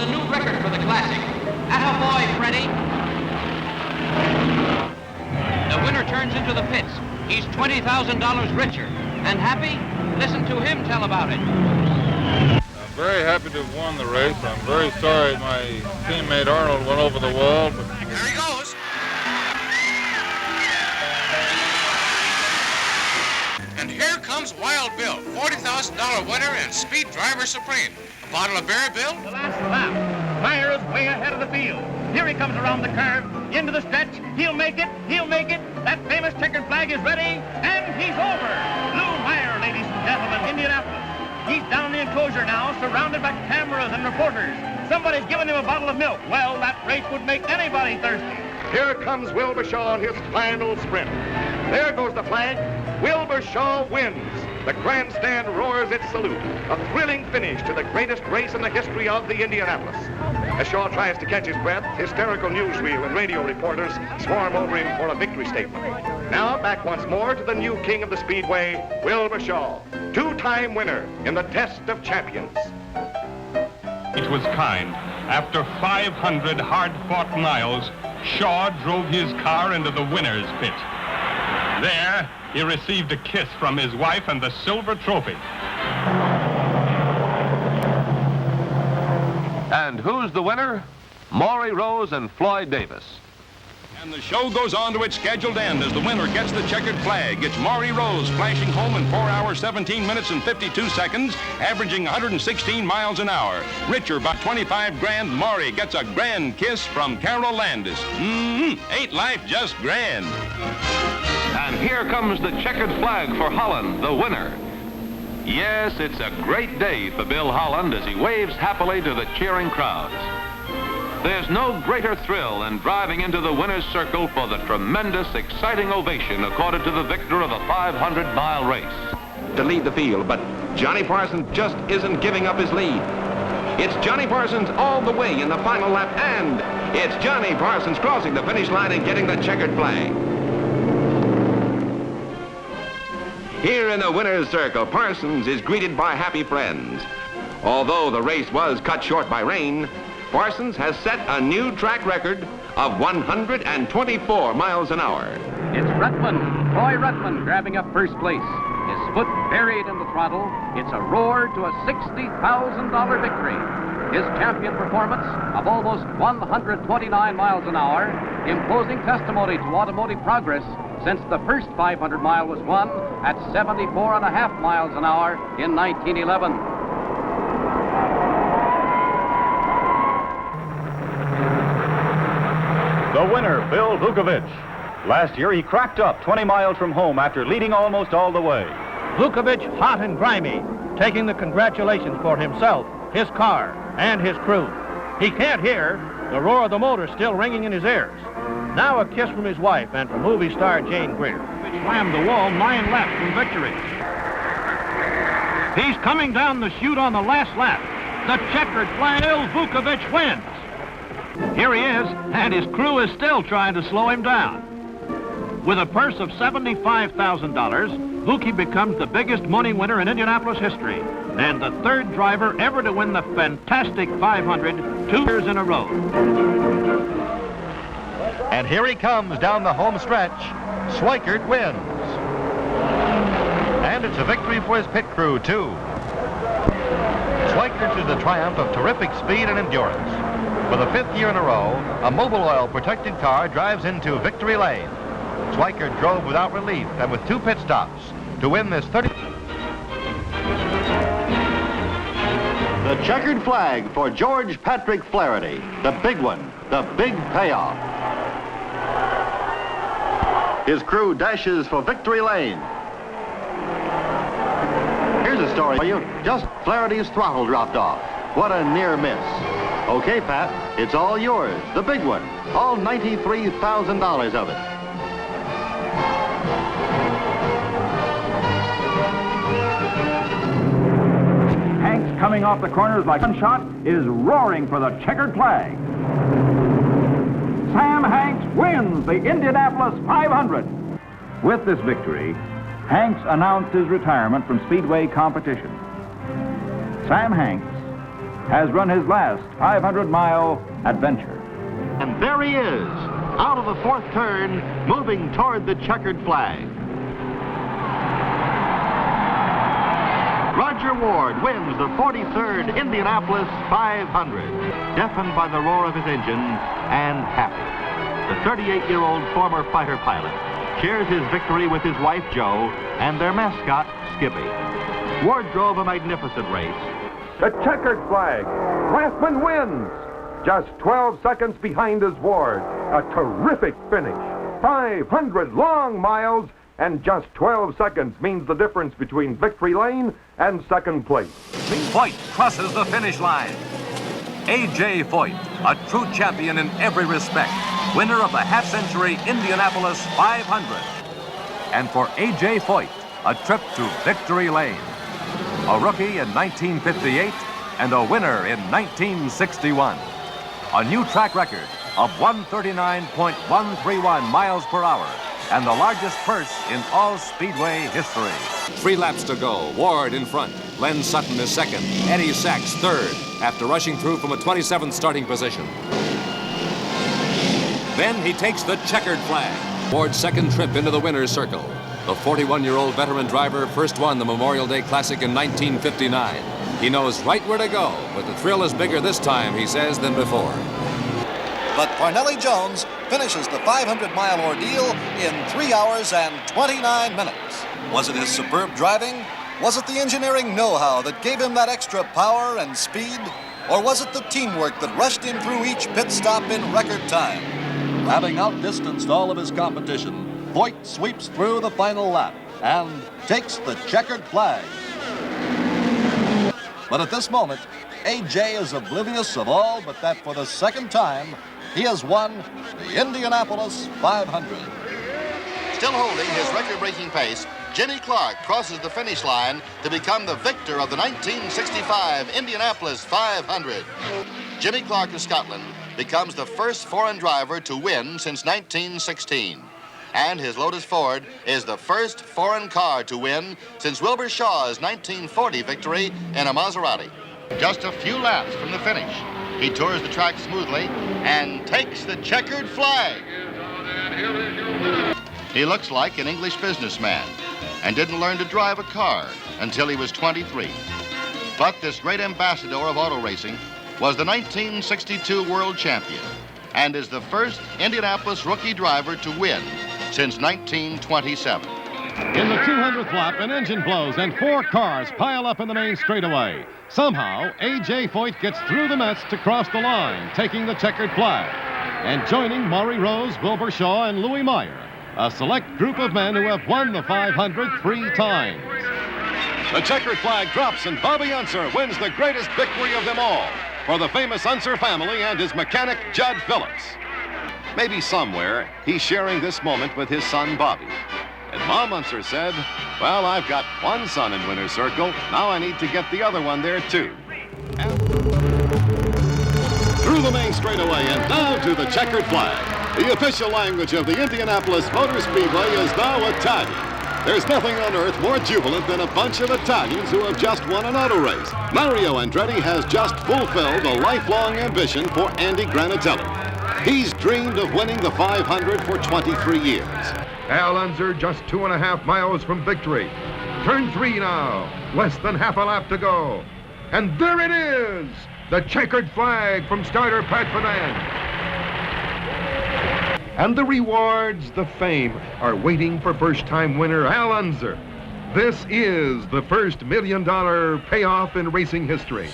a new record for the classic. Attaboy, Freddie. The winner turns into the pits. He's $20,000 richer. And happy? Listen to him tell about it. I'm very happy to have won the race. I'm very sorry my teammate Arnold went over the wall. But there he goes. And here comes Wild Bill, $40,000 winner and speed driver supreme. A bottle of beer, Bill? The last lap. Myers way ahead of the field. Here he comes around the curve, into the stretch. He'll make it. He'll make it. That famous checkered flag is ready, and he's over. Lou Meyer, ladies and gentlemen, Indianapolis. He's down the enclosure now, surrounded by cameras and reporters. Somebody's giving him a bottle of milk. Well, that race would make anybody thirsty. Here comes Wilbur Shaw on his final sprint. There goes the flag. Wilbur Shaw wins. The grandstand roars its salute. A thrilling finish to the greatest race in the history of the Indianapolis. As Shaw tries to catch his breath, hysterical newsreel and radio reporters swarm over him for a victory statement. Now back once more to the new king of the Speedway, Wilbur Shaw, two-time winner in the test of champions. It was kind. After 500 hard-fought miles, Shaw drove his car into the winner's pit. There, he received a kiss from his wife and the silver trophy. And who's the winner? Maury Rose and Floyd Davis. And the show goes on to its scheduled end as the winner gets the checkered flag. It's Maury Rose flashing home in 4 hours, 17 minutes, and 52 seconds, averaging 116 miles an hour. Richer by 25 grand, Maury gets a grand kiss from Carol Landis. Ain't life just grand? And here comes the checkered flag for Holland, the winner. Yes, it's a great day for Bill Holland as he waves happily to the cheering crowds. There's no greater thrill than driving into the winner's circle for the tremendous, exciting ovation accorded to the victor of a 500-mile race. To lead the field, but Johnny Parsons just isn't giving up his lead. It's Johnny Parsons all the way in the final lap, and it's Johnny Parsons crossing the finish line and getting the checkered flag. Here in the winner's circle, Parsons is greeted by happy friends. Although the race was cut short by rain, Parsons has set a new track record of 124 miles an hour. It's Ruttman, Roy Ruttman, grabbing up first place. His foot buried in the throttle. It's a roar to a $60,000 victory. His champion performance of almost 129 miles an hour, imposing testimony to automotive progress since the first 500 mile was won at 74.5 miles an hour in 1911. The winner, Bill Vukovich. Last year, he cracked up 20 miles from home after leading almost all the way. Vukovich, hot and grimy, taking the congratulations for himself, his car, and his crew. He can't hear, the roar of the motor still ringing in his ears. Now a kiss from his wife and from movie star Jane Greer. He slammed the wall 9 laps from victory. He's coming down the chute on the last lap. The checkered flag, Bill Vukovich wins. Here he is, and his crew is still trying to slow him down. With a purse of $75,000, Vuki becomes the biggest money winner in Indianapolis history, and the third driver ever to win the fantastic 500 2 years in a row. And here he comes down the home stretch. Schweikert wins. And it's a victory for his pit crew, too. Schweikert is the triumph of terrific speed and endurance. For the 5th year in a row, a Mobil Oil protected car drives into victory lane. Schweikert drove without relief and with 2 pit stops to win this 30... The checkered flag for George Patrick Flaherty, the big one, the big payoff. His crew dashes for victory lane. Here's a story for you. Just Flaherty's throttle dropped off. What a near miss. Okay, Pat, it's all yours, the big one. All $93,000 of it. Hanks, coming off the corners like a shot, is roaring for the checkered flag. Sam Hanks wins the Indianapolis 500. With this victory, Hanks announced his retirement from Speedway competition. Sam Hanks, has run his last 500-mile adventure. And there he is, out of the fourth turn, moving toward the checkered flag. Roger Ward wins the 43rd Indianapolis 500, deafened by the roar of his engine and happy. The 38-year-old former fighter pilot shares his victory with his wife, Jo, and their mascot, Skippy. Ward drove a magnificent race. The checkered flag. Rathman wins. Just 12 seconds behind is Ward. A terrific finish. 500 long miles, and just 12 seconds means the difference between victory lane and second place. Foyt crosses the finish line. A.J. Foyt, a true champion in every respect, winner of the half-century Indianapolis 500. And for A.J. Foyt, a trip to victory lane. A rookie in 1958 and a winner in 1961. A new track record of 139.131 miles per hour and the largest purse in all Speedway history. 3 laps to go. Ward in front. Len Sutton is second. Eddie Sachs third after rushing through from a 27th starting position. Then he takes the checkered flag. Ward's second trip into the winner's circle. The 41-year-old veteran driver first won the Memorial Day Classic in 1959. He knows right where to go, but the thrill is bigger this time, he says, than before. But Parnelli Jones finishes the 500-mile ordeal in 3 hours and 29 minutes. Was it his superb driving? Was it the engineering know-how that gave him that extra power and speed? Or was it the teamwork that rushed him through each pit stop in record time? Having outdistanced all of his competition, Foyt sweeps through the final lap and takes the checkered flag. But at this moment, A.J. is oblivious of all but that for the second time, he has won the Indianapolis 500. Still holding his record-breaking pace, Jimmy Clark crosses the finish line to become the victor of the 1965 Indianapolis 500. Jimmy Clark of Scotland becomes the first foreign driver to win since 1916. And his Lotus Ford is the first foreign car to win since Wilbur Shaw's 1940 victory in a Maserati. Just a few laps from the finish, he tours the track smoothly and takes the checkered flag. He looks like an English businessman and didn't learn to drive a car until he was 23. But this great ambassador of auto racing was the 1962 world champion and is the first Indianapolis rookie driver to win since 1927. In the 200th lap, an engine blows and 4 cars pile up in the main straightaway. Somehow, A.J. Foyt gets through the nets to cross the line, taking the checkered flag, and joining Maury Rose, Wilbur Shaw, and Louis Meyer, a select group of men who have won the 500 3 times. The checkered flag drops and Bobby Unser wins the greatest victory of them all for the famous Unser family and his mechanic, Judd Phillips. Maybe somewhere he's sharing this moment with his son, Bobby. And Mom Unser said, well, I've got one son in Winner's Circle. Now I need to get the other one there, too. And through the main straightaway and now to the checkered flag. The official language of the Indianapolis Motor Speedway is now Italian. There's nothing on earth more jubilant than a bunch of Italians who have just won an auto race. Mario Andretti has just fulfilled a lifelong ambition for Andy Granatelli. He's dreamed of winning the 500 for 23 years. Al Unser just 2.5 miles from victory. Turn 3 now, less than half a lap to go. And there it is, the checkered flag from starter Pat Fernand. And the rewards, the fame, are waiting for first-time winner Al Unser. This is the first $1 million payoff in racing history.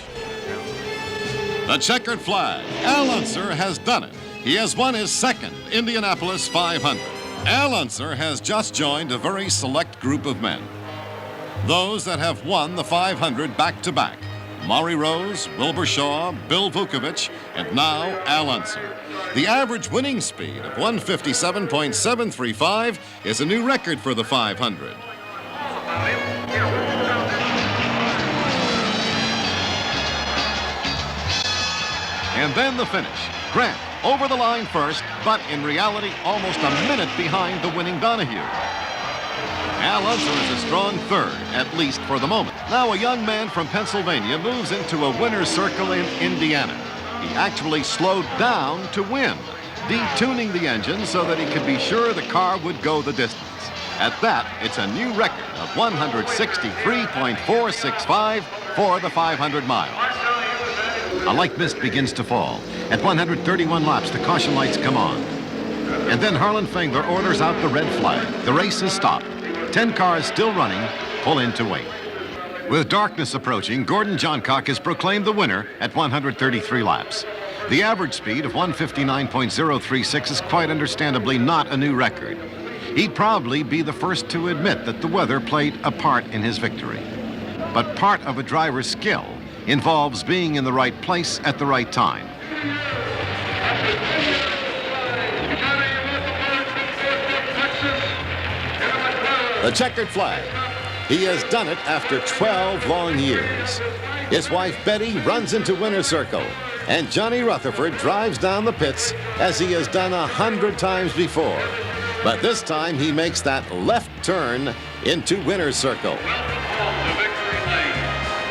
The checkered flag. Al Unser has done it. He has won his second Indianapolis 500. Al Unser has just joined a very select group of men. Those that have won the 500 back-to-back. Maury Rose, Wilbur Shaw, Bill Vukovich, and now Al Unser. The average winning speed of 157.735 is a new record for the 500. And then the finish. Grant over the line first, but in reality almost a minute behind the winning Donahue. Al Unser is a strong third, at least for the moment. Now a young man from Pennsylvania moves into a winner's circle in Indiana. He actually slowed down to win, detuning the engine so that he could be sure the car would go the distance. At that, it's a new record of 163.465 for the 500 miles. A light mist begins to fall. At 131 laps, the caution lights come on. And then Harlan Fengler orders out the red flag. The race is stopped. 10 cars still running pull in to wait. With darkness approaching, Gordon Johncock is proclaimed the winner at 133 laps. The average speed of 159.036 is quite understandably not a new record. He'd probably be the first to admit that the weather played a part in his victory. But part of a driver's skill involves being in the right place at the right time. The checkered flag. He has done it after 12 long years. His wife Betty runs into winner's circle, and Johnny Rutherford drives down the pits as he has done 100 times before. But this time he makes that left turn into winner's circle. Welcome to victory lane.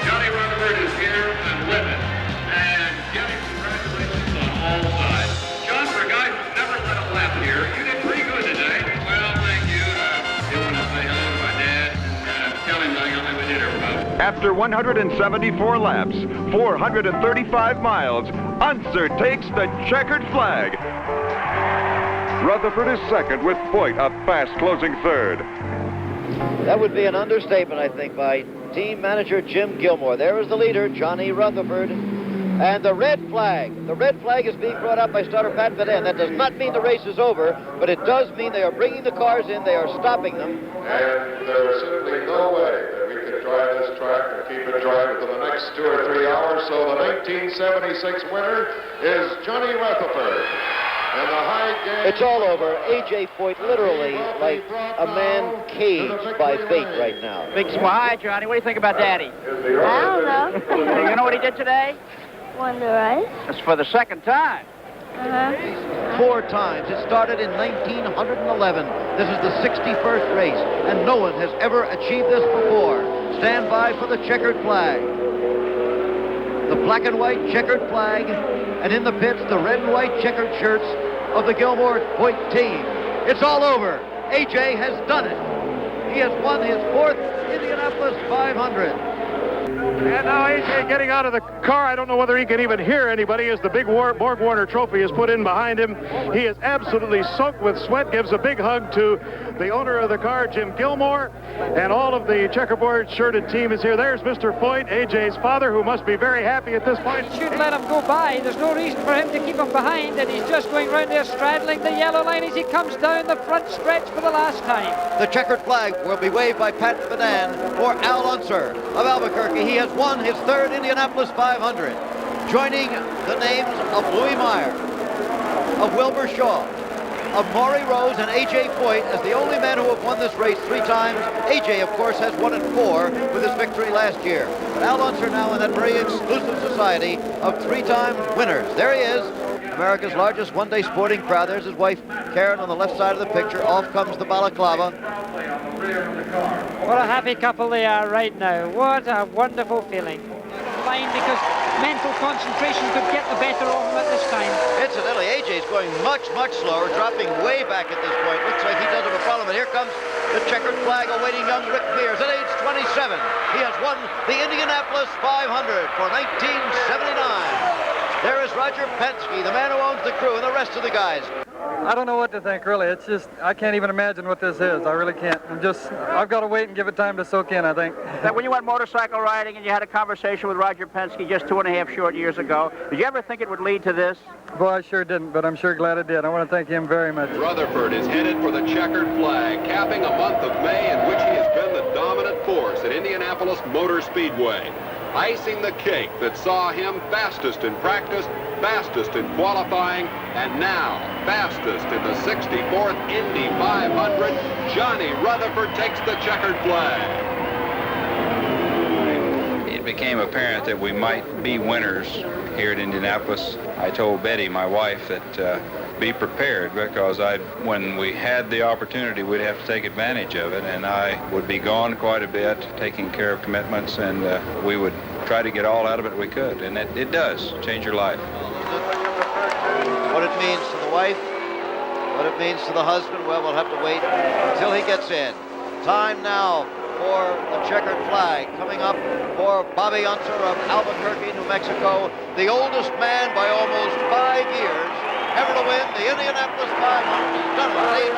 Johnny Rutherford is here and with it. And Johnny, congratulations on all sides. John, for a guy who's never led a lap here, you did pretty good today. Well, thank you. I want to say hello to my dad and tell him I only did everybody. After 174 laps, 435 miles, Unser takes the checkered flag. Rutherford is second with Foyt a fast closing third. That would be an understatement, I think, by team manager Jim Gilmore. There is the leader, Johnny Rutherford. And the red flag. The red flag is being brought out by starter Pat Van. That does not mean the race is over, but it does mean they are bringing the cars in, they are stopping them. And there's simply no way that we could drive this track and keep it dry within the next 2 or 3 hours. So the 1976 winner is Johnny Rutherford. And the high game. It's all over. A.J. Foyt literally like a man caged by fate right now. Big smile. Hi, Johnny. What do you think about Daddy? I don't know. You know what he did today? Won the race. That's for the second time. 4 times. It started in 1911. This is the 61st race, and no one has ever achieved this before. Stand by for the checkered flag. The black and white checkered flag, and in the pits, the red and white checkered shirts of the Gilmore Foyt team. It's all over. A.J. has done it. He has won his 4th Indianapolis 500. And now A.J. getting out of the car. I don't know whether he can even hear anybody as the big Borg Warner trophy is put in behind him. He is absolutely soaked with sweat, gives a big hug to the owner of the car, Jim Gilmore, and all of the checkerboard shirted team is here. There's Mr. Foyt, A.J.'s father, who must be very happy at this point. Should let him go by. There's no reason for him to keep him behind, and he's just going round there straddling the yellow line as he comes down the front stretch for the last time. The checkered flag will be waved by Pat Van for Al Unser of Albuquerque. He has won his 3rd Indianapolis 500, joining the names of Louis Meyer, of Wilbur Shaw, of Maury Rose, and A.J. Foyt as the only men who have won this race 3 times. A.J., of course, has won it 4 with his victory last year. But Al Unser now in that very exclusive society of 3-time winners. There he is, America's largest one-day sporting crowd. There's his wife, Karen, on the left side of the picture. Off comes the balaclava. What a happy couple they are right now. What a wonderful feeling. Fine, because mental concentration could get the better of him at this time. Incidentally, A.J.'s going much, much slower, dropping way back at this point. Looks like he does have a problem, but here comes the checkered flag awaiting young Rick Mears at age 27. He has won the Indianapolis 500 for 1979. There is Roger Penske, the man who owns the crew, and the rest of the guys. I don't know what to think, really. It's just, I can't even imagine what this is. I really can't. I've got to wait and give it time to soak in, I think. That when you went motorcycle riding and you had a conversation with Roger Penske just 2.5 short years ago, did you ever think it would lead to this? Boy, I sure didn't, but I'm sure glad it did. I want to thank him very much. Rutherford is headed for the checkered flag, capping a month of May in which he has been the dominant force at Indianapolis Motor Speedway. Icing the cake that saw him fastest in practice, fastest in qualifying, and now fastest in the 64th Indy 500, Johnny Rutherford takes the checkered flag. It became apparent that we might be winners here at Indianapolis. I told Betty, my wife, that be prepared, because when we had the opportunity, we'd have to take advantage of it, and I would be gone quite a bit, taking care of commitments, and we would try to get all out of it we could, and it does change your life. What it means to the wife, what it means to the husband, well, we'll have to wait until he gets in. Time now for the checkered flag. Coming up for Bobby Unser of Albuquerque, New Mexico, the oldest man by almost 5 years ever to win the Indianapolis 500. He's done it at age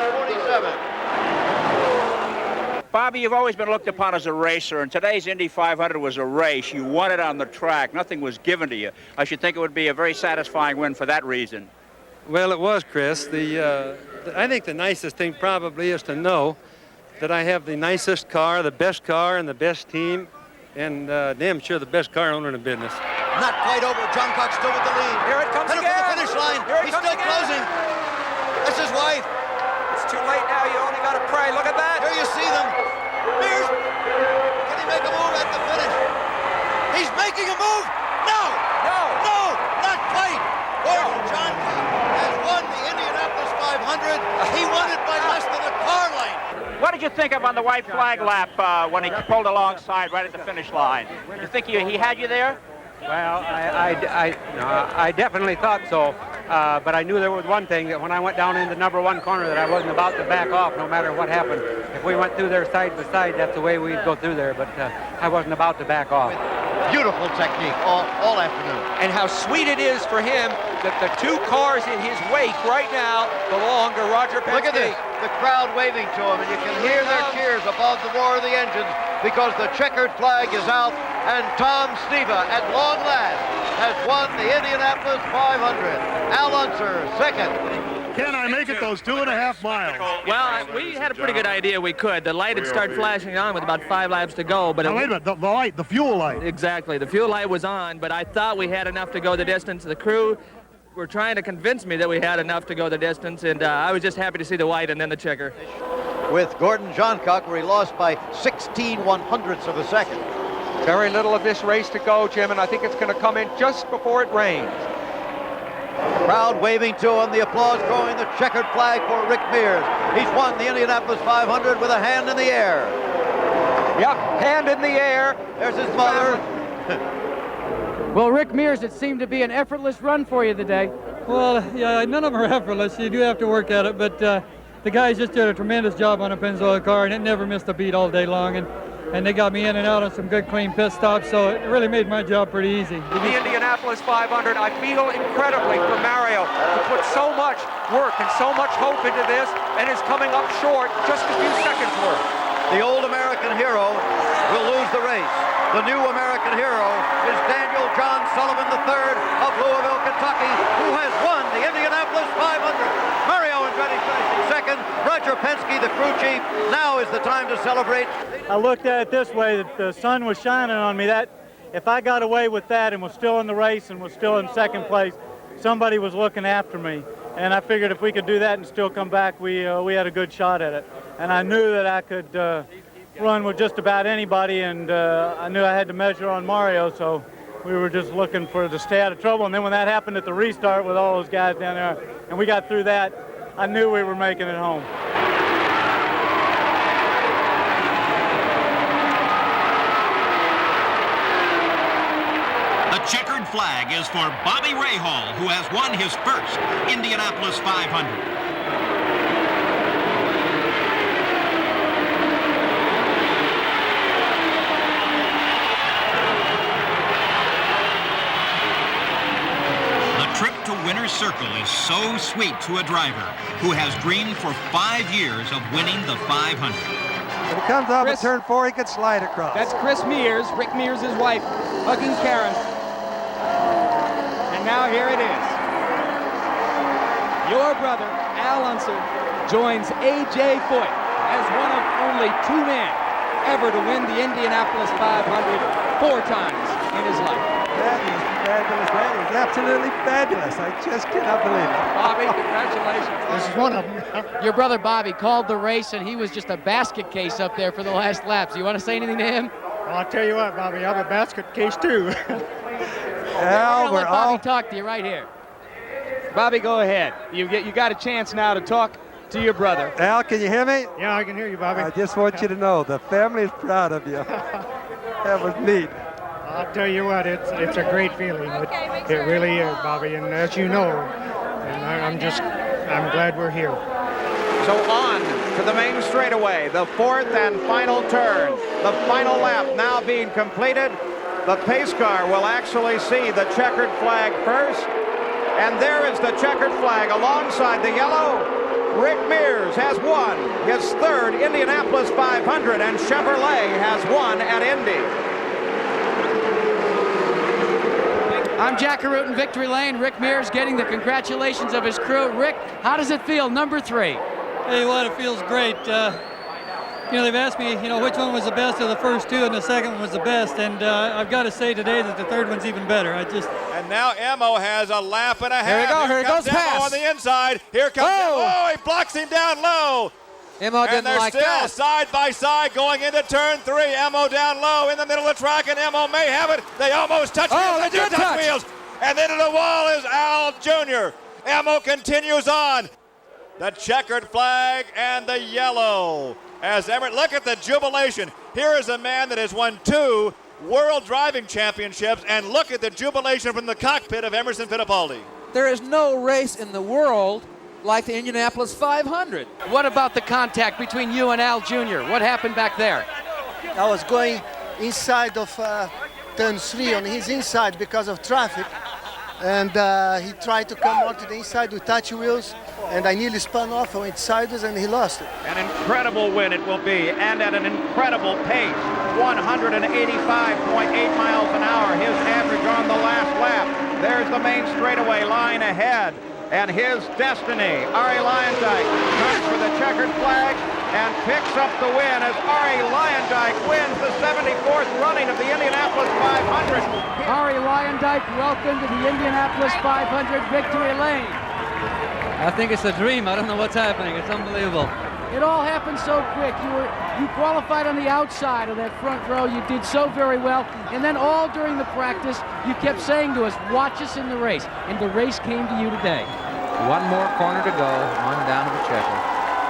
47. Bobby, you've always been looked upon as a racer, and today's Indy 500 was a race. You won it on the track. Nothing was given to you. I should think it would be a very satisfying win for that reason. Well, it was, Chris. I think the nicest thing probably is to know that I have the nicest car, the best car, and the best team, and damn sure the best car owner in the business. Not quite over. John Cox still with the lead. Here it comes Headed again. for the finish line. He's still closing. That's his wife. It's too late now. You only got to pray. Look at that. Here you see them. Mears, can he make a move at the finish? He's making a move. No. Not quite. Gordon John Cox has won the Indianapolis 500. He won it by less than a car length. What did you think of on the white flag lap when he pulled alongside right at the finish line? You think he had you there? Well, I definitely thought so, but I knew there was one thing, that when I went down in the number one corner, that I wasn't about to back off no matter what happened. If we went through there side by side, that's the way we'd go through there, but I wasn't about to back off. Beautiful technique all afternoon. And how sweet it is for him that the two cars in his wake right now belong to Roger Penske. Look at this, the crowd waving to him, and you can hear their cheers above the roar of the engines because the checkered flag is out, and Tom Sneva, at long last, has won the Indianapolis 500. Al Unser, second. Can I make it those 2.5 miles? Well, we had a pretty good idea we could. The light had started flashing on with about 5 laps to go. But wait a minute, the light, the fuel light. Exactly, the fuel light was on, but I thought we had enough to go the distance. The crew were trying to convince me that we had enough to go the distance, and I was just happy to see the white and then the checker. With Gordon Johncock, where he lost by 16/100ths of a second. Very little of this race to go, Jim, and I think it's going to come in just before it rains. Crowd waving to him, the applause growing, the checkered flag for Rick Mears. He's won the Indianapolis 500 with a hand in the air. Yep, hand in the air. There's his mother. Well, Rick Mears, it seemed to be an effortless run for you today. Well, yeah, none of them are effortless. You do have to work at it, but the guys just did a tremendous job on a Pennzoil car, and it never missed a beat all day long. And they got me in and out on some good, clean pit stops, so it really made my job pretty easy. The Indianapolis 500, I feel incredibly for Mario, who put so much work and so much hope into this, and is coming up short just a few seconds worth. The old American hero will lose the race. The new American hero is Daniel John Sullivan III of Louisville, Kentucky, who has won the Indianapolis 500. Mario Andretti finishing second. Roger Penske, the crew chief. Now is the time to celebrate. I looked at it this way, that the sun was shining on me. That if I got away with that and was still in the race and was still in second place, somebody was looking after me. And I figured if we could do that and still come back, we had a good shot at it. And I knew that I could run with just about anybody, and I knew I had to measure on Mario, so we were just looking for to stay out of trouble. And then when that happened at the restart with all those guys down there, and we got through that, I knew we were making it home. The checkered flag is for Bobby Rahal, who has won his first Indianapolis 500. Winner's Circle is so sweet to a driver who has dreamed for 5 years of winning the 500. When he comes off at turn 4, he can slide across. That's Chris Mears, Rick Mears' wife, hugging Karen. And now here it is. Your brother, Al Unser, joins A.J. Foyt as one of only 2 men ever to win the Indianapolis 500 4 times in his life. That is fabulous. That is absolutely fabulous. I just cannot believe it. Bobby, congratulations. This is one of them. Your brother Bobby called the race, and he was just a basket case up there for the last laps. You want to say anything to him? Well, I'll tell you what, Bobby, I'm a basket case too. Al, we're let Bobby talk to you right here. Bobby, go ahead. You got a chance now to talk to your brother. Al, can you hear me? Yeah, I can hear you, Bobby. I just want you to know the family is proud of you. That was neat. I'll tell you what, it's a great feeling. It really is, Bobby, and as you know, and I'm glad we're here. So on to the main straightaway, the fourth and final turn. The final lap now being completed. The pace car will actually see the checkered flag first. And there is the checkered flag alongside the yellow. Rick Mears has won his third Indianapolis 500, and Chevrolet has won at Indy. I'm Jack Carruth in Victory Lane. Rick Mears getting the congratulations of his crew. Rick, how does it feel, number 3? Hey, what, it feels great. They've asked me, which one was the best of the first two, and the second one was the best. And I've got to say today that the third one's even better. And now Emo has a lap and a half. Here we go. Here comes goes Emo pass. on the inside. Here comes Emo. Oh, he blocks him down low. Emo didn't like that. that. And they're still side by side going into turn 3. Emo down low in the middle of the track, and Emo may have it. They almost touch wheels. they did touch wheels. And then to the wall is Al Jr. Emo continues on. The checkered flag and the yellow. As Everett, look at the jubilation. Here is a man that has won 2 World Driving Championships, and look at the jubilation from the cockpit of Emerson Fittipaldi. There is no race in the world like the Indianapolis 500. What about the contact between you and Al Jr.? What happened back there? I was going inside of turn 3 on his inside because of traffic, and he tried to come onto the inside with touch wheels, and I nearly spun off. I went sideways and he lost it. An incredible win it will be, and at an incredible pace, 185.8 miles an hour, his average on the last lap. There's the main straightaway line ahead, and his destiny, Arie Luyendyk, turns for the checkered flag and picks up the win as Arie Luyendyk wins the 74th running of the Indianapolis 500. Arie Luyendyk, welcome to the Indianapolis 500 Victory Lane. I think it's a dream. I don't know what's happening. It's unbelievable. It all happened so quick. You qualified on the outside of that front row. You did so very well. And then all during the practice, you kept saying to us, watch us in the race. And the race came to you today. One more corner to go on down to the checker.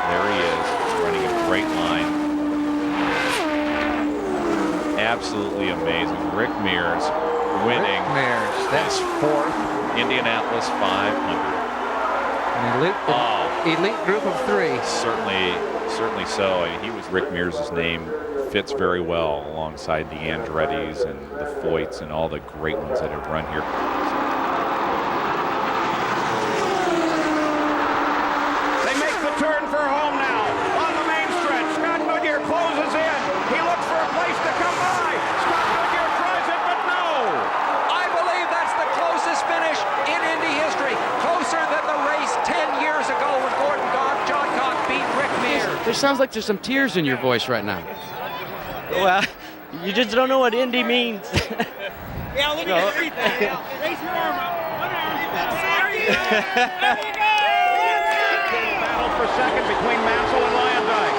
There he is, running a great line. Absolutely amazing. Rick Mears winning his 4th Indianapolis 500. An elite group of 3. Certainly so. Rick Mears' name fits very well alongside the Andrettis and the Foyts and all the great ones that have run here. They make the turn for home now on the main stretch. Scott Goodyear closes in. He looks for a place to come by. Scott Goodyear tries it, but no. I believe that's the closest finish in Indy history. Closer than the race 10 years ago when Gordon Johncock beat Rick Mears. There sounds like there's some tears in your voice right now. Well, you just don't know what Indy means. Yeah, look at everything. Raise your arm up. One arm. There you go. There you go. Battle for second between Mansell and Luyendyk.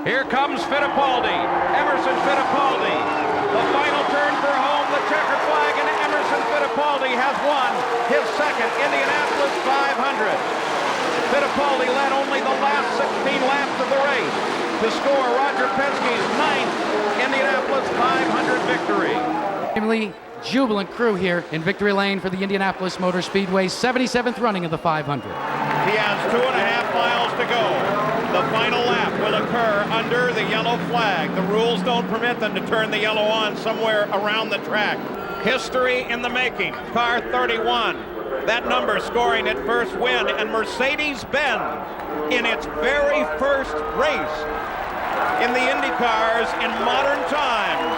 Here comes Fittipaldi, Emerson Fittipaldi. The final turn for home, the checkered flag, and Emerson Fittipaldi has won his second Indianapolis 500. Fittipaldi led only the last 16 laps of the race to score Roger Penske's 9th Indianapolis 500 victory. Extremely jubilant crew here in Victory Lane for the Indianapolis Motor Speedway's 77th running of the 500. He has 2.5 miles to go. The final lap will occur under the yellow flag. The rules don't permit them to turn the yellow on somewhere around the track. History in the making. Car 31. That number scoring its first win, and Mercedes-Benz in its very first race in the Indy cars in modern times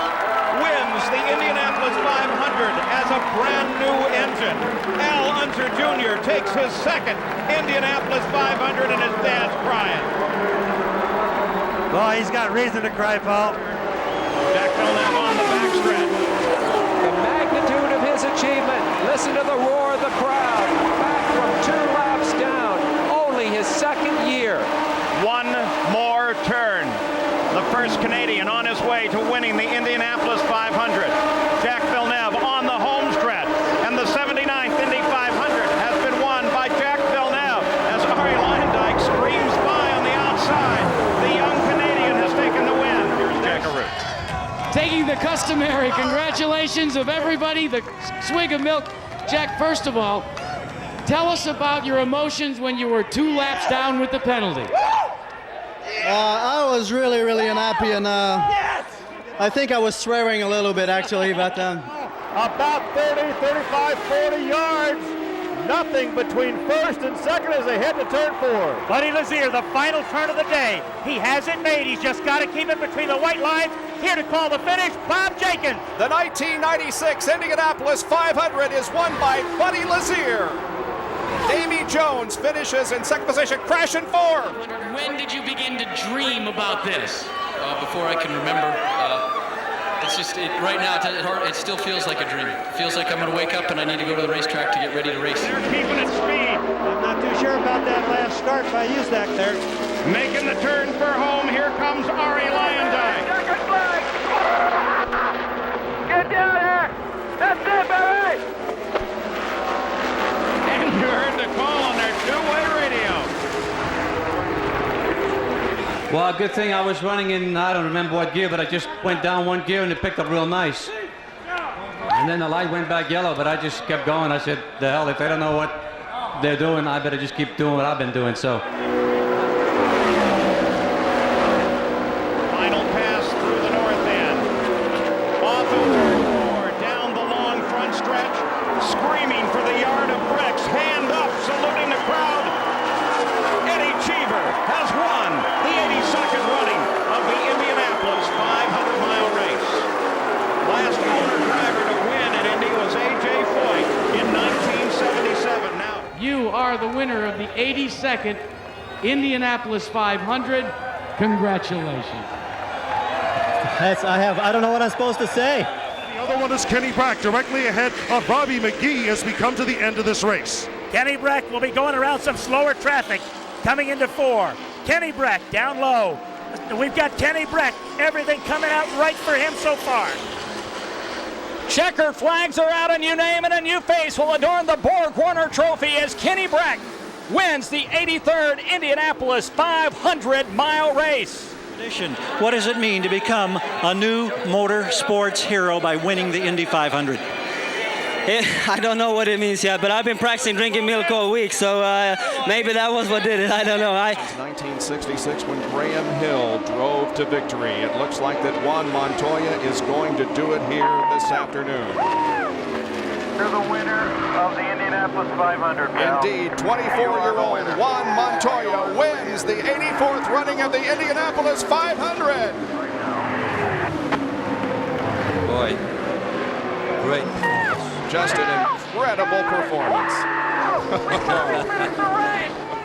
wins the Indianapolis 500 as a brand new engine. Al Unser Jr. takes his second Indianapolis 500, and his dad's crying. Well, he's got reason to cry, Paul. Jack Villeneuve on the backstretch. The magnitude of his achievement. Listen to the roar of the crowd. Back from 2 laps down. Only his second year. One more turn. The first Canadian on his way to winning the Indianapolis 500. Jack Villeneuve on the home stretch. getting the customary congratulations of everybody, the swig of milk. Jack, first of all, tell us about your emotions when you were 2 laps down with the penalty. I was really, really unhappy, and I think I was swearing a little bit, actually, but... About 30, 35, 40 yards. Nothing between first and second as they head to turn 4. Buddy Lazier, the final turn of the day. He has it made. He's just got to keep it between the white lines. Here to call the finish, Bob Jenkins. The 1996 Indianapolis 500 is won by Buddy Lazier. Davy Jones finishes in second position, crashing 4. When did you begin to dream about this? Before I can remember. It's just, right now, it still feels like a dream. It feels like I'm going to wake up and I need to go to the racetrack to get ready to race. They're keeping it speed. I'm not too sure about that last start by Uzak there. Making the turn for home, here comes Ari Lyondike. Get down here! That's it, baby! And you heard the call on their two-way radio. Well, good thing I was running in, I don't remember what gear, but I just went down 1 gear and it picked up real nice. And then the light went back yellow, but I just kept going. I said, the hell, if they don't know what they're doing, I better just keep doing what I've been doing, so. Final pass through the north end. Off of turn 4, down the long front stretch, screaming for the yard of bricks, hand up, saluting the crowd. Eddie Cheever has won the 82nd running of the Indianapolis 500-mile race. Last owner-driver to win at Indy was A.J. Foyt in 1977. Now, You are the winner of the 82nd Indianapolis 500. Congratulations. I don't know what I'm supposed to say. The other one is Kenny Brack, directly ahead of Bobby McGee as we come to the end of this race. Kenny Brack will be going around some slower traffic coming into 4. Kenny Brack down low. We've got Kenny Brack. Everything coming out right for him so far. Checkered flags are out, and you name it, a new face will adorn the Borg Warner Trophy as Kenny Brack wins the 83rd Indianapolis 500-mile race. What does it mean to become a new motorsports hero by winning the Indy 500? I don't know what it means yet, but I've been practicing drinking milk all week, so maybe that was what did it. I don't know. 1966, when Graham Hill drove to victory. It looks like that Juan Montoya is going to do it here this afternoon. You're the winner of the Indianapolis 500, pal. Indeed, 24-year-old Juan Montoya wins the 84th running of the Indianapolis 500. Boy, great performance. Just an incredible performance.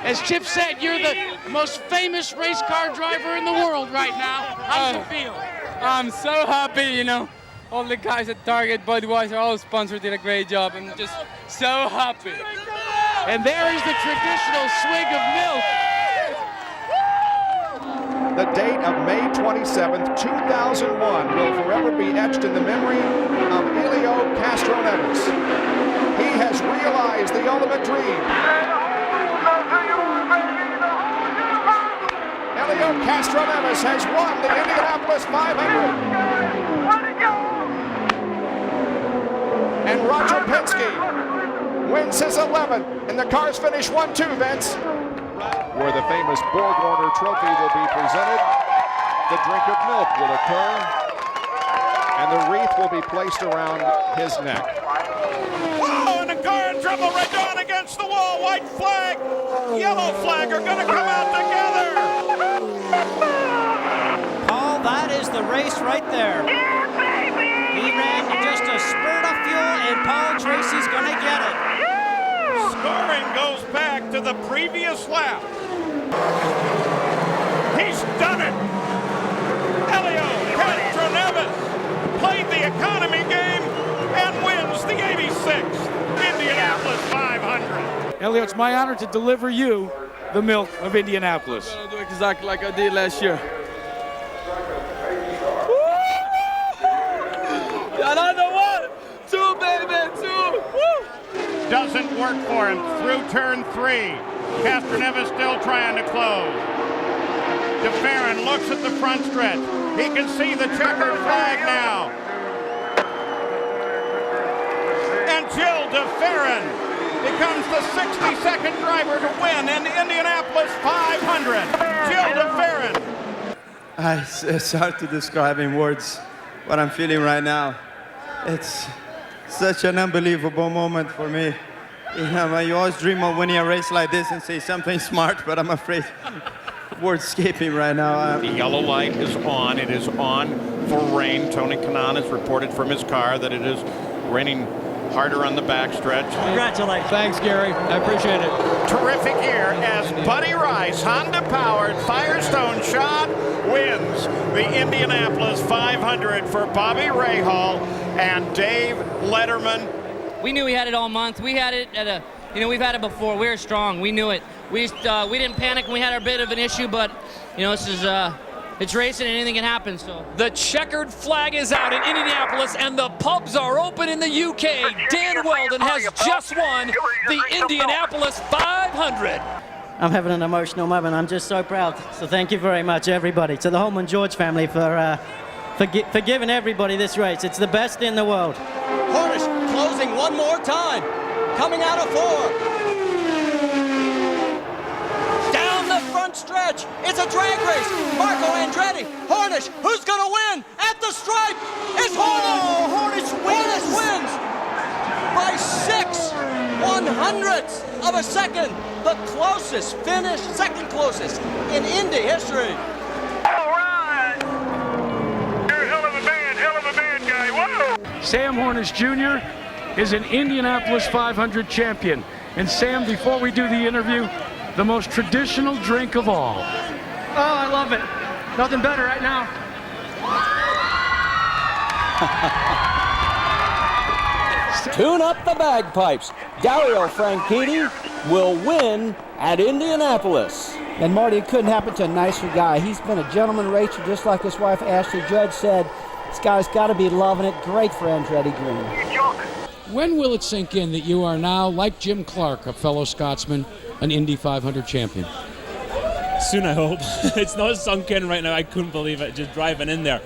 As Chip said, you're the most famous race car driver in the world right now. How does it feel? I'm so happy, you know. All the guys at Target, Budweiser, all sponsors did a great job. I'm just so happy. And there is the traditional swig of milk. The date of May 27th, 2001 will forever be etched in the memory of Helio Castroneves. He has realized the ultimate dream. Helio Castroneves has won the Indianapolis 500. And Roger Penske wins his 11th, and the cars finish 1-2, Vince. Where the famous Borg Warner Trophy will be presented, the drink of milk will occur, and the wreath will be placed around his neck. Oh, and the car in trouble right down against the wall. White flag, yellow flag are going to come out together. Paul, that is the race right there. Yeah, baby! He ran just a spurt of fuel, and Paul Tracy's going to get it. Scoring goes back to the previous lap. He's done it! Helio Castroneves played the economy game and wins the 86th Indianapolis 500. Helio, it's my honor to deliver you the milk of Indianapolis. I'm gonna do exactly like I did last year. Another one! 2, baby, 2! Woo! Doesn't work for him through turn 3. Castroneves still trying to close. DeFerrin looks at the front stretch. He can see the checkered flag now. And Jill DeFerrin becomes the 62nd driver to win in Indianapolis 500. Jill DeFerrin. It's hard to describe in words what I'm feeling right now. It's such an unbelievable moment for me. You know, you always dream of winning a race like this and say something smart, but I'm afraid words escaping right now. The yellow light is on. It is on for rain. Tony Kanaan has reported from his car that it is raining harder on the backstretch. Congratulations. Thanks, Gary. I appreciate it. Terrific here as Buddy Rice, Honda-powered Firestone shot, wins the Indianapolis 500 for Bobby Rahal and Dave Letterman. We knew we had it all month. We had it at we've had it before. We were strong. We knew it. We didn't panic when we had our bit of an issue, but this is it's racing and anything can happen. So the checkered flag is out in Indianapolis and the pubs are open in the UK. Dan Weldon has just won the Indianapolis 500. I'm having an emotional moment. I'm just so proud. So thank you very much, everybody. To the Holman George family for giving everybody this race. It's the best in the world. Hornish closing one more time. Coming out of 4. Down the front stretch. It's a drag race. Marco Andretti. Hornish. Who's going to win? At the stripe. It's Hornish. Oh, Hornish wins by 6/100ths of a second. The closest finish, second closest in Indy history. All right. You're a hell of a man, guy. Whoa. Sam Hornish Jr. is an Indianapolis 500 champion. And Sam, before we do the interview, the most traditional drink of all. Oh, I love it. Nothing better right now. Tune up the bagpipes. Dario Franchitti will win at Indianapolis. And Marty, it couldn't happen to a nicer guy. He's been a gentleman racer, just like his wife Ashley Judd said. This guy's got to be loving it. Great for Andretti Green. When will it sink in that you are now, like Jim Clark, a fellow Scotsman, an Indy 500 champion? Soon, I hope. It's not sunk in right now. I couldn't believe it, just driving in there.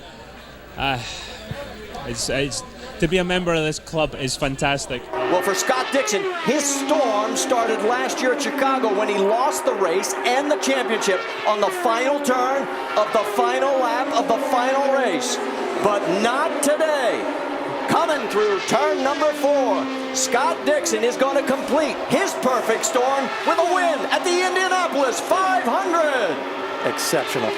It's to be a member of this club is fantastic. Well, for Scott Dixon, his storm started last year at Chicago when he lost the race and the championship on the final turn of the final lap of the final race. But not today. Coming through turn number 4, Scott Dixon is going to complete his perfect storm with a win at the Indianapolis 500. Exceptional.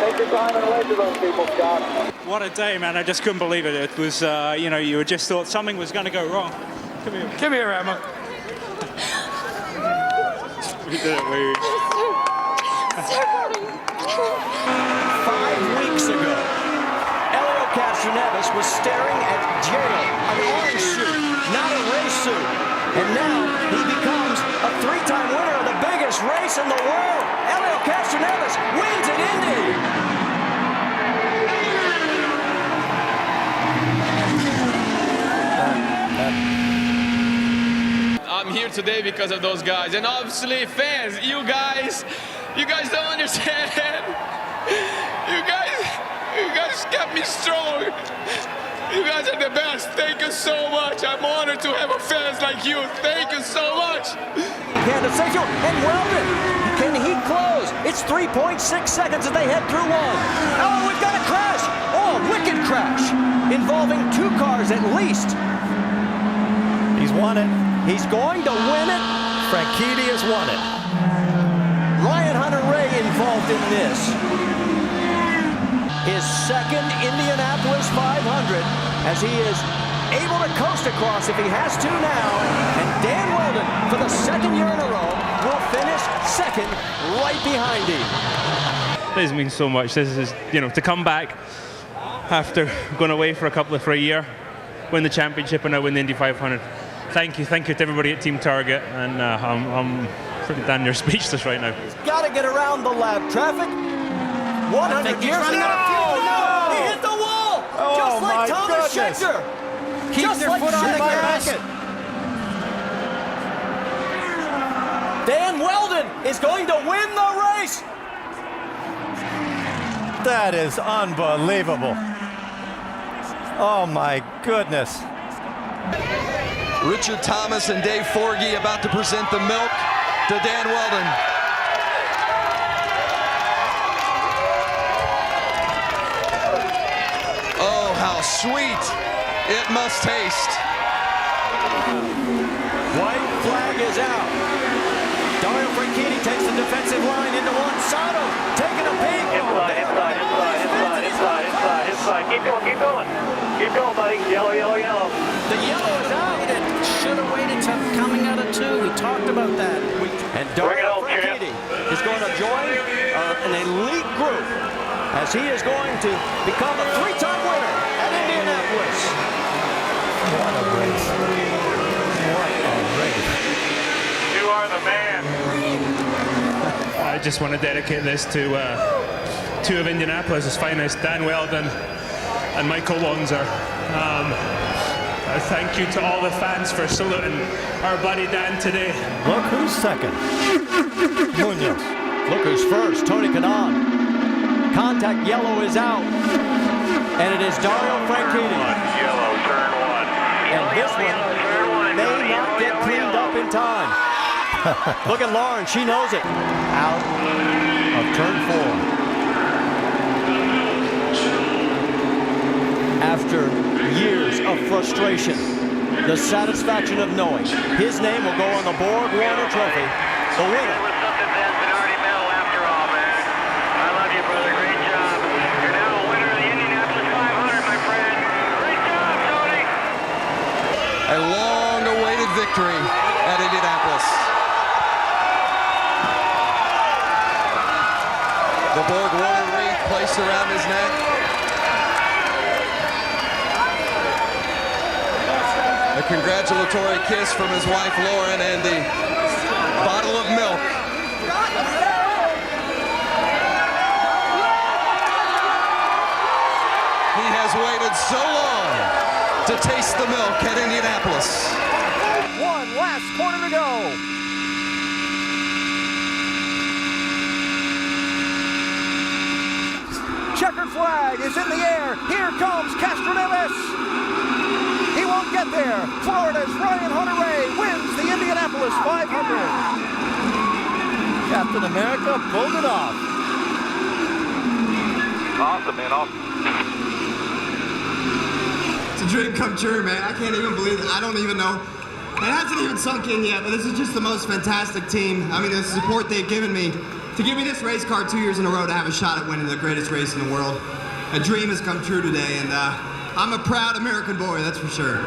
Take your time and wait to those people, Scott. What a day, man. I just couldn't believe it. It was, you just thought something was going to go wrong. Come here. Come here, Emma. We did it, we. 5 weeks ago, Elio Castroneves was staring at jail, an orange suit, not a race suit. And now he becomes a 3-time winner of the biggest race in the world. Elio Castroneves wins at Indy. I'm here today because of those guys, and obviously fans. You guys don't understand. You guys kept me strong. You guys are the best. Thank you so much. I'm honored to have fans like you. Thank you so much. And Weldon, can he close? It's 3.6 seconds as they head through 1. Oh, we've got a crash. Oh, a wicked crash involving 2 cars at least. He's won it. He's going to win it. Franchitti has won it. Ryan Hunter-Ray involved in this. His second Indianapolis 500 as he is able to coast across if he has to now. And Dan Weldon, for the 2nd year in a row, will finish 2nd right behind him. This means so much. This is, to come back after going away for a year, win the championship, and now win the Indy 500. Thank you to everybody at Team Target, and I'm pretty damn near speechless right now. He's got to get around the lap traffic. 100 years running out of fuel. No! He hit the wall! Oh, just like Thomas goodness. Schechter! Keep your foot on the gas. Dan Weldon Wilson is going to win the race. That is unbelievable. Oh my goodness. Richard Thomas and Dave Forgy about to present the milk to Dan Weldon. Oh, how sweet it must taste. White flag is out. Dario Franchitti takes the defensive line into one. Sato taking a peek. Inside. Keep going. Keep going, buddy. Yellow. The yellow is out. Should have waited till coming out of 2. We talked about that. And Dario Franchitti is going to join an elite group as he is going to become a 3-time winner at Indianapolis. What a race. What a race. You are the man. I just want to dedicate this to two of Indianapolis' finest, Dan Weldon and Michael Wanzer. A thank you to all the fans for saluting our buddy Dan today. Look who's second. Munoz. Look who's first. Tony Kanaan. Contact yellow is out. And it is Dario Franchitti. Yellow, turn 1. And this one may not get cleaned up in time. Look at Lauren. She knows it. Out of turn 4. After years of frustration, the satisfaction of knowing his name will go on the Borg Warner Trophy, the winner. I love you, brother. Great job. You're now a winner of the Indianapolis 500, my friend. Great job, Tony. A long-awaited victory at Indianapolis. The Borg Warner wreath placed around his neck. A congratulatory kiss from his wife Lauren and the bottle of milk. He has waited so long to taste the milk at Indianapolis. One last corner to go. Checkered flag is in the air. Here comes Castroneves. He won't get there. Florida's Ryan Hunter-Reay wins the Indianapolis 500. Captain America pulled it off. Awesome, man. Awesome. It's a dream come true, man. I can't even believe it. I don't even know. It hasn't even sunk in yet, but this is just the most fantastic team. I mean, the support they've given me. To give me this race car 2 years in a row to have a shot at winning the greatest race in the world. A dream has come true today, and I'm a proud American boy, that's for sure.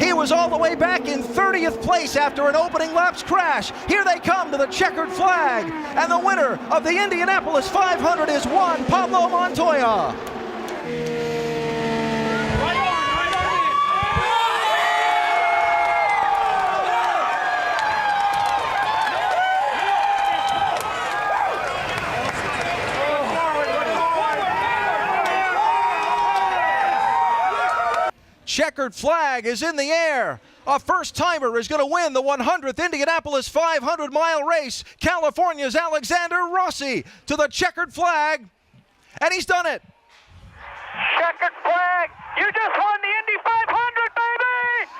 He was all the way back in 30th place after an opening laps crash. Here they come to the checkered flag. And the winner of the Indianapolis 500 is Juan Pablo Montoya. Checkered flag is in the air. A first-timer is going to win the 100th Indianapolis 500-mile race. California's Alexander Rossi to the checkered flag, and he's done it. Checkered flag. You just won the Indy 500, baby!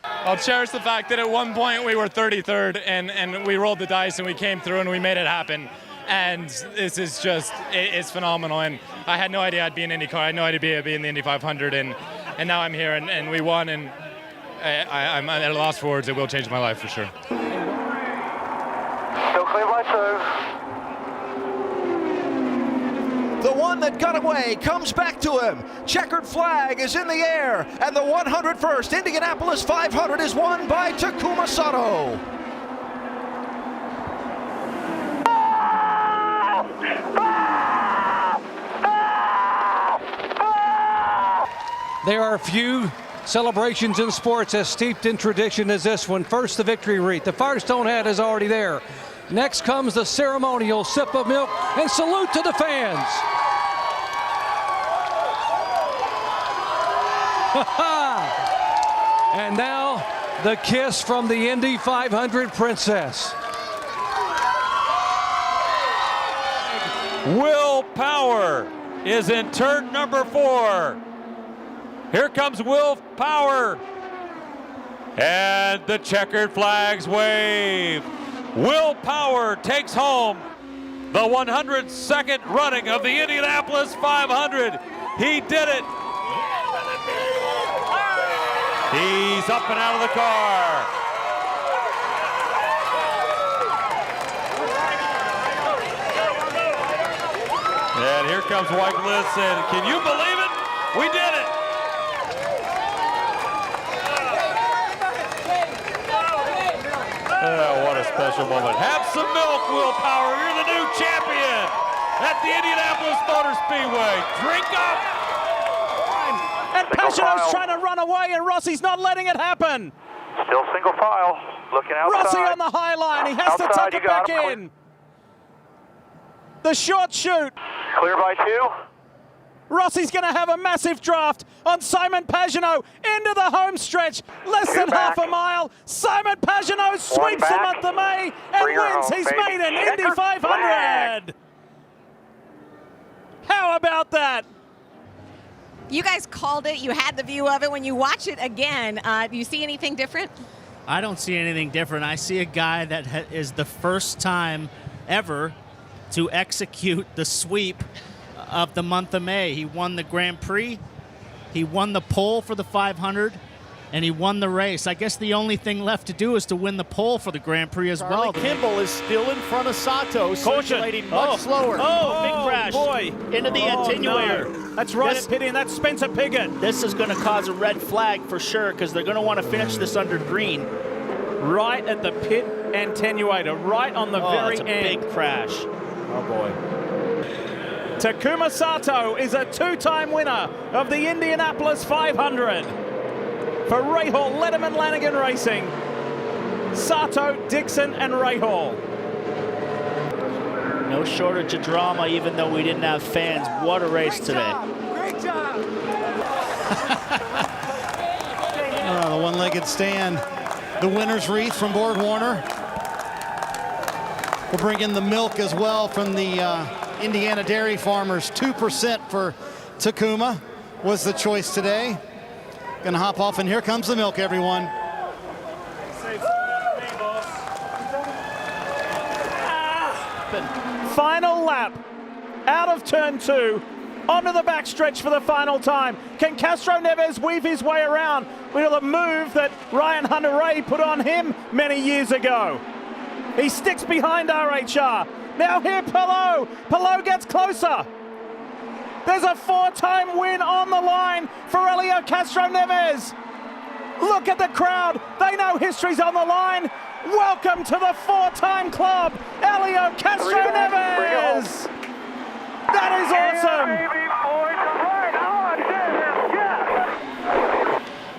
I'll cherish the fact that at one point we were 33rd and we rolled the dice and we came through and we made it happen. And this is just, it's phenomenal. And I had no idea I'd be in IndyCar. I had no idea I'd be in the Indy 500. And now I'm here and we won. And I'm at a loss for words. It will change my life for sure. Still clear by serve. The one that got away comes back to him. Checkered flag is in the air. And the 101st Indianapolis 500 is won by Takuma Sato. There are few celebrations in sports as steeped in tradition as this one. First, the victory wreath. The Firestone hat is already there. Next comes the ceremonial sip of milk and salute to the fans. And now the kiss from the Indy 500 princess. Will Power is in turn number 4. Here comes Will Power. And the checkered flags wave. Will Power takes home the 102nd running of the Indianapolis 500. He did it. He's up and out of the car. And here comes Wycliffe, and can you believe it? We did it. Oh, what a special moment. Have some milk, Will Power. You're the new champion at the Indianapolis Motor Speedway. Drink up. And Pagano's trying to run away, and Rossi's not letting it happen. Still single file, looking outside. Rossi on the high line. He has to tuck it back in. The short shoot. Clear by 2. Rossi's going to have a massive draft on Simon Pagano into the home stretch. Less than half a mile. Simon Pagano sweeps the month of May and wins his maiden Indy 500. How about that? You guys called it. You had the view of it. When you watch it again, do you see anything different? I don't see anything different. I see a guy that is the first time ever to execute the sweep of the month of May. He won the Grand Prix, he won the pole for the 500, and he won the race. I guess the only thing left to do is to win the pole for the Grand Prix as well. Kimball is still in front of Sato, circulating much slower. Big crash into the attenuator. No. That's right at Pitty, and that's Spencer Piggott. This is going to cause a red flag for sure, because they're going to want to finish this under green. Right at the pit attenuator, right on the very end. Big crash. Oh boy. Takuma Sato is a 2-time winner of the Indianapolis 500 for Rahal Letterman Lanigan Racing. Sato, Dixon, and Rahal. No shortage of drama, even though we didn't have fans. What a race today. Great job. The one-legged stand. The winner's wreath from Borg Warner. We'll bring in the milk as well from the Indiana dairy farmers. 2% for Takuma was the choice today. Gonna hop off, and here comes the milk, everyone. Final lap out of turn 2 onto the backstretch for the final time. Can Castro Neves weave his way around with a move that Ryan Hunter-Ray put on him many years ago? He sticks behind RHR. Now here Pelot. Pelot gets closer. There's a 4-time win on the line for Elio Castro Neves. Look at the crowd. They know history's on the line. Welcome to the 4-time club, Elio Castro Neves. That is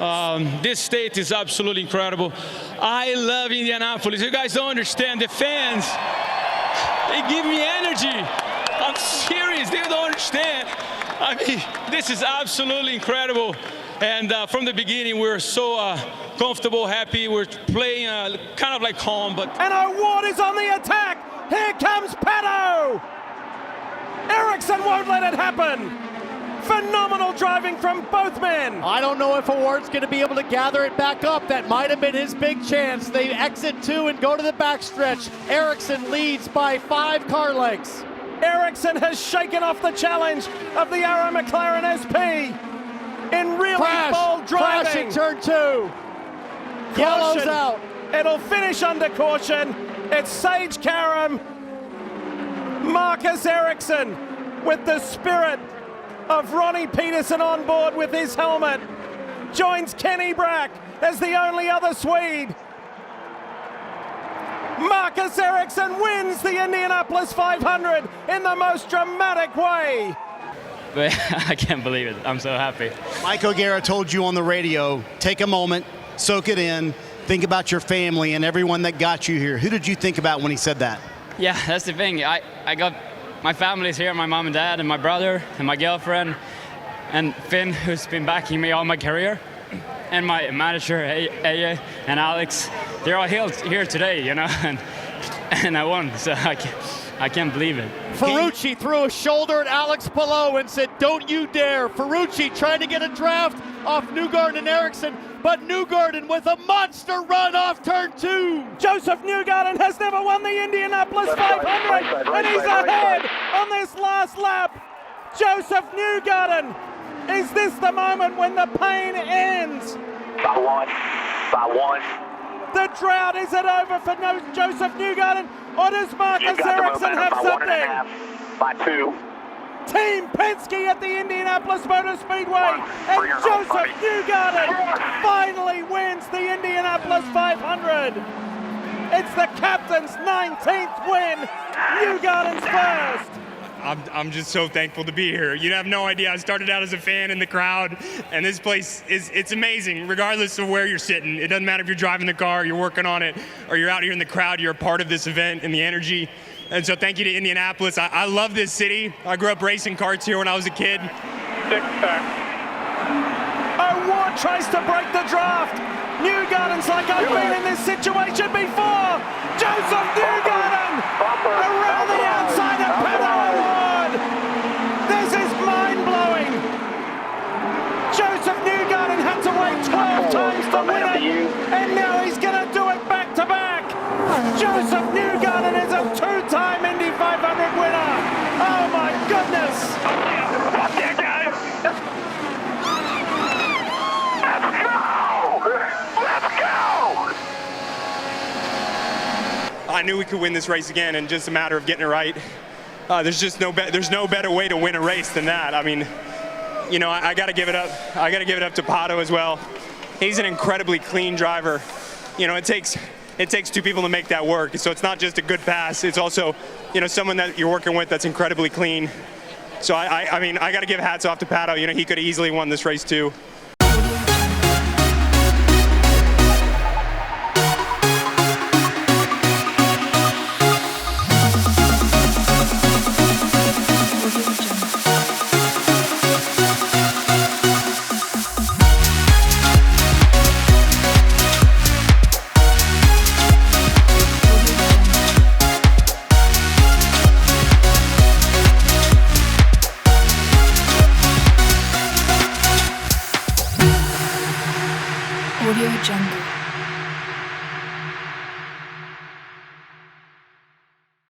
awesome. This state is absolutely incredible. I love Indianapolis. You guys don't understand. The fans, they give me energy. I'm serious. They don't understand. I mean, this is absolutely incredible. And from the beginning, we were so comfortable, happy. We're playing kind of like calm, but... And O'Ward is on the attack. Here comes Pato. Ericsson won't let it happen. Phenomenal driving from both men. I don't know if O'Ward's going to be able to gather it back up. That might have been his big chance. They exit 2 and go to the backstretch. Ericsson leads by 5 car lengths. Ericsson has shaken off the challenge of the Arrow McLaren SP in really bold driving. Crash in turn 2. Yellow's out. It'll finish under caution. It's Sage Karam. Marcus Ericsson with the spirit of Ronnie Peterson on board with his helmet joins Kenny Brack as the only other Swede. Marcus Ericsson wins the Indianapolis 500 in the most dramatic way. I can't believe it. I'm so happy. Mike O'Gara told you on the radio, take a moment, soak it in, think about your family and everyone that got you here. Who did you think about when he said that? Yeah, that's the thing. I got my family's here, my mom and dad and my brother and my girlfriend and Finn, who's been backing me all my career, and my manager, Aya and Alex. They're all here today, you know, and I won. So I can't believe it. Ferrucci threw a shoulder at Alex Palou and said, "Don't you dare." Ferrucci trying to get a draft off Newgarden and Ericsson, but Newgarden with a monster run off turn 2. Joseph Newgarden has never won the Indianapolis 500, and he's ahead on this last lap. Joseph Newgarden, is this the moment when the pain ends? By one. The drought, is it over for Joseph Newgarden, or does Marcus Ericsson have something? By 2. Team Penske at the Indianapolis Motor Speedway, and Joseph Newgarden finally wins the Indianapolis 500. It's the captain's 19th win. Newgarden's first. I'm just so thankful to be here. You have no idea. I started out as a fan in the crowd, and this place it's amazing, regardless of where you're sitting. It doesn't matter if you're driving the car, you're working on it, or you're out here in the crowd, you're a part of this event and the energy. And so thank you to Indianapolis. I love this city. I grew up racing karts here when I was a kid. Ward tries to break the draft. Newgarden's like, I've been in this situation before. Joseph Newgarden around the outside of Pedal Award. This is mind-blowing. Joseph Newgarden had to wait 12 times to win it, and now he's going to do it back-to-back. Joseph Newgarden is a 2-time Indy 500 winner. Oh my goodness. Up there, guys. Let's go! I knew we could win this race again, and just a matter of getting it right. There's no better way to win a race than that. I mean, you know, I got to give it up. I got to give it up to Pato as well. He's an incredibly clean driver. You know, it takes 2 people to make that work. So it's not just a good pass. It's also, you know, someone that you're working with that's incredibly clean. So I mean, I got to give hats off to Pato. You know, he could have easily won this race too. Audio Jungle.